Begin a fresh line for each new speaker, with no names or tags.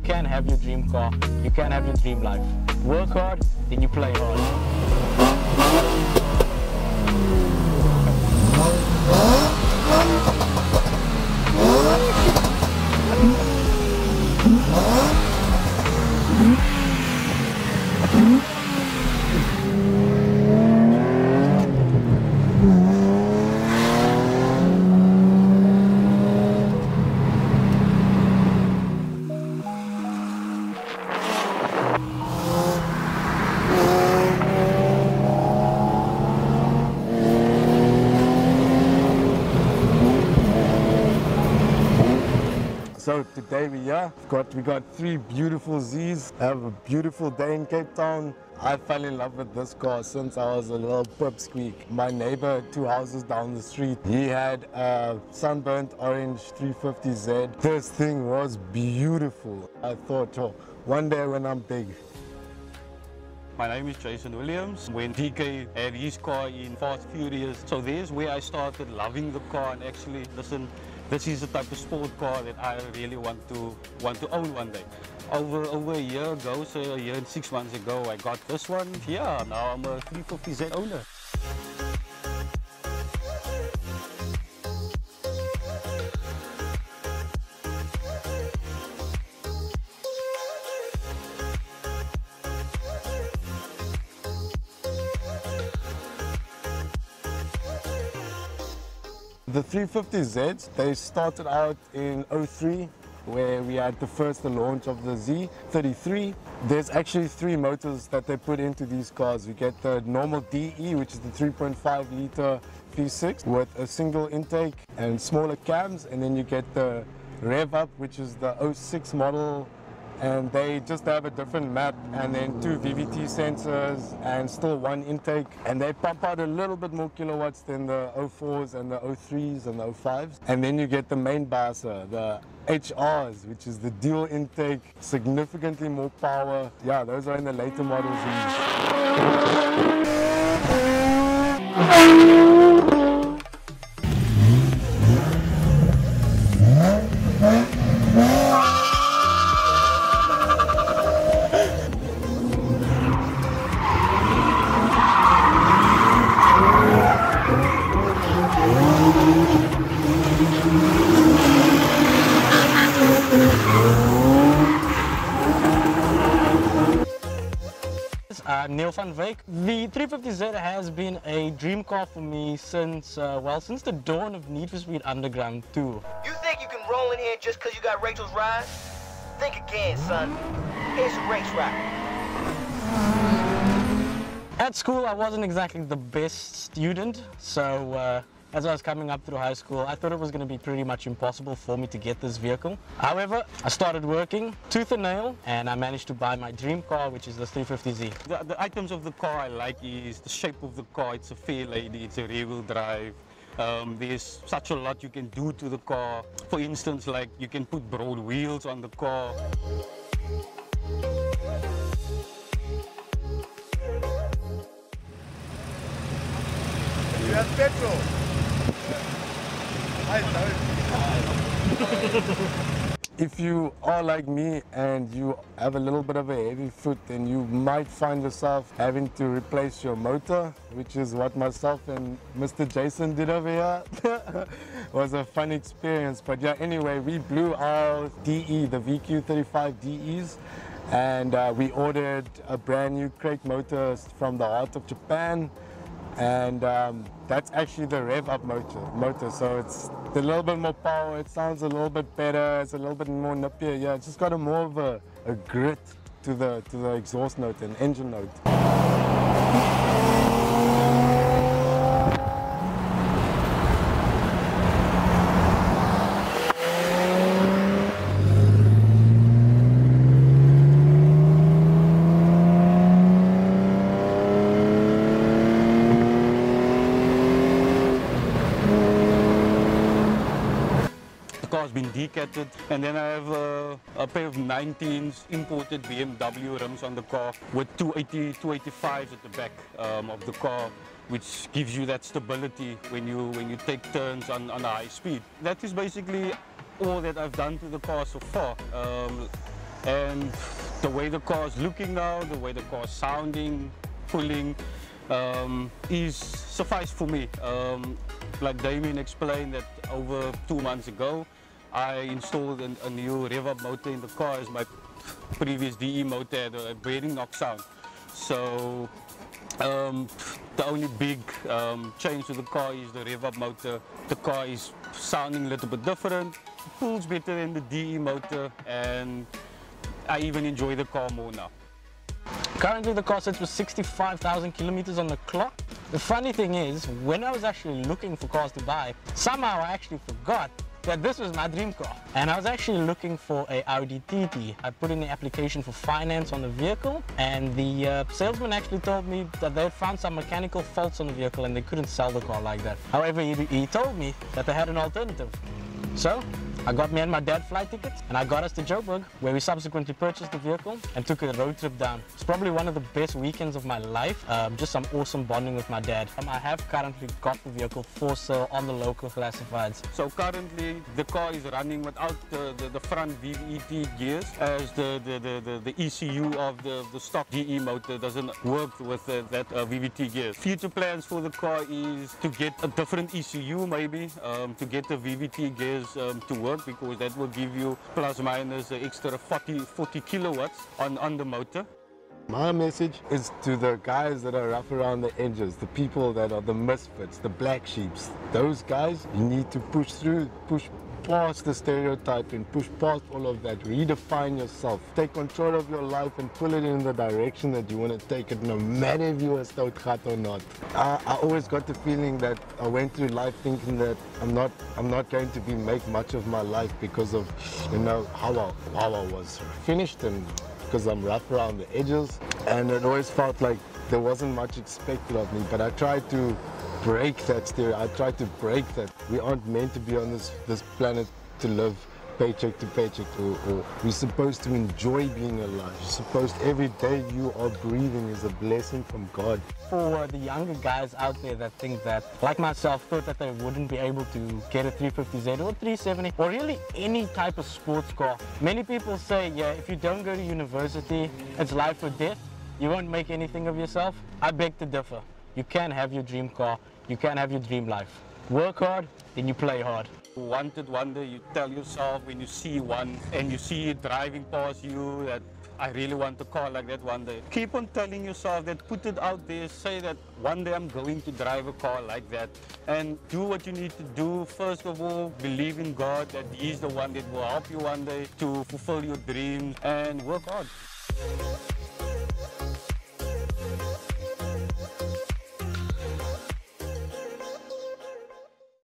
can have your dream car, you can have your dream life. Work hard, then you play hard.
So today we got three beautiful Zs. I have a beautiful day in Cape Town. I fell in love with this car since I was a little pipsqueak. My neighbor 2 houses down the street, he had a sunburnt orange 350Z. This thing was beautiful. I thought, oh, one day when I'm big.
My name is Jason Williams. When DK had his car in Fast Furious, so there's where I started loving the car and actually, listen, this is the type of sport car that I really want to own one day. Over a year ago, so a year and 6 months ago, I got this one. Yeah, now I'm a 350Z owner.
The 350Zs, they started out in '03, where we had the launch of the Z33. There's actually 3 motors that they put into these cars. We get the normal DE, which is the 3.5 liter V6 with a single intake and smaller cams, and then you get the Rev Up, which is the '06 model, and they just have a different map, and then 2 VVT sensors and still 1 intake, and they pump out a little bit more kilowatts than the '04s and the '03s and the '05s. And then you get the main bassa, the HRs, which is the dual intake, significantly more power. Yeah, those are in the later models.
Neill van Wyk. The 350Z has been a dream car for me since, since the dawn of Need for Speed Underground 2.
You think you can roll in here just because you got Rachel's ride? Think again, son. It's a race ride.
At school, I wasn't exactly the best student, so as I was coming up through high school, I thought it was going to be pretty much impossible for me to get this vehicle. However, I started working tooth and nail, and I managed to buy my dream car, which is the 350Z.
The items of the car I like is the shape of the car. It's a fair lady, it's a rear-wheel drive. There's such a lot you can do to the car. For instance, like you can put broad wheels on the car.
You have petrol.
If you are like me and you have a little bit of a heavy foot, then you might find yourself having to replace your motor, which is what myself and Mr. Jason did over here. It was a fun experience. But yeah, anyway, we blew our DE, the VQ35 DEs, and we ordered a brand new crate motor from the heart of Japan. And that's actually the Rev Up motor, so it's a little bit more power, it sounds a little bit better, it's a little bit more nippier. Yeah, it's just got more of a grit to the exhaust note and engine note.
Car's been decatted, and then I have a pair of 19s imported BMW rims on the car with 285s at the back of the car, which gives you that stability when you take turns on a high speed. That is basically all that I've done to the car so far. And the way the car is looking now, the way the car is sounding, pulling, is suffice for me. Like Damian explained that over 2 months ago, I installed a new rev-up motor in the car as my previous DE motor had a bearing knock sound. So the only big change to the car is the rev-up motor. The car is sounding a little bit different, pulls better than the DE motor, and I even enjoy the car more now.
Currently the car sits with 65,000 kilometers on the clock. The funny thing is, when I was actually looking for cars to buy, somehow I actually forgot that this was my dream car. And I was actually looking for a Audi TT. I put in the application for finance on the vehicle, and the salesman actually told me that they had found some mechanical faults on the vehicle and they couldn't sell the car like that. However, he told me that they had an alternative. So I got me and my dad flight tickets, and I got us to Joburg, where we subsequently purchased the vehicle and took a road trip down. It's probably one of the best weekends of my life. Just some awesome bonding with my dad. I have currently got the vehicle for sale on the local classifieds.
So currently the car is running without the front VVT gears, as the ECU of the stock DE motor doesn't work with that VVT gears. Future plans for the car is to get a different ECU maybe, to get the VVT gears to work, because that will give you plus minus an extra 40 kilowatts on the motor.
My message is to the guys that are rough around the edges, the people that are the misfits, the black sheeps. Those guys, you need to push through, push past the stereotype and push past all of that. Redefine yourself. Take control of your life and pull it in the direction that you want to take it, no matter if you're a stout gat or not. I always got the feeling that I went through life thinking that I'm not going to make much of my life because of, you know, how I was finished, and because I'm rough around the edges, and it always felt like there wasn't much expected of me. But I tried to break that stereotype. I tried to break that. We aren't meant to be on this planet to live paycheck to paycheck, or we're supposed to enjoy being alive. You're supposed, every day you are breathing is a blessing from God.
For the younger guys out there that think that, like myself, thought that they wouldn't be able to get a 350Z or 370 or really any type of sports car. Many people say, yeah, if you don't go to university, it's life or death. You won't make anything of yourself. I beg to differ. You can have your dream car. You can have your dream life. Work hard, then you play hard.
Wanted one day, you tell yourself when you see one and you see it driving past you that I really want a car like that one day. Keep on telling yourself that, put it out there, say that one day I'm going to drive a car like that, and do what you need to do. First of all, believe in God that He's the one that will help you one day to fulfill your dreams, and work hard.